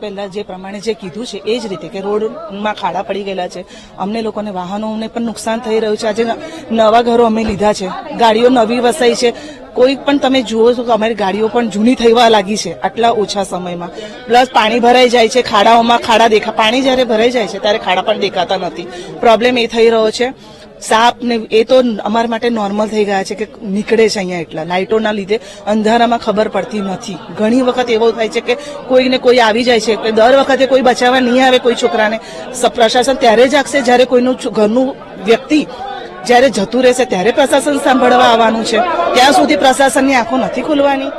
પહેલા જે પ્રમાણે જે કીધું છે એ જ રીતે કે રોડમાં ખાડા પડી ગયેલા છે, અમને લોકોને વાહનોને પણ નુકસાન થઈ રહ્યું છે. આજે નવા ઘરો અમે લીધા છે, ગાડીઓ નવી વસાઈ છે, કોઈ પણ તમે જુઓ છો કે અમારી ગાડીઓ પણ જૂની થવા લાગી છે આટલા ઓછા સમયમાં. પ્લસ પાણી ભરાઈ જાય છે, ખાડાઓમાં ખાડા પાણી જયારે ભરાઈ જાય છે ત્યારે ખાડા પણ દેખાતા નથી. પ્રોબ્લેમ એ થઈ રહ્યો છે. સાપ ને એ તો અમારા માટે નોર્મલ થઈ ગયા છે કે નીકળે છે અહીંયા, એટલા લાઇટોના લીધે અંધારામાં ખબર પડતી નથી. ઘણી વખત એવો થાય છે કે કોઈને કોઈ આવી જાય છે કે દર વખતે કોઈ બચાવવા નહીં આવે કોઈ છોકરાને. પ્રશાસન ત્યારે જ આગશે જ્યારે કોઈનું ઘરનું વ્યક્તિ જ્યારે જતું રહેશે ત્યારે પ્રશાસન સાંભળવા આવવાનું છે. ત્યાં સુધી પ્રશાસનની આંખો નથી ખુલવાની.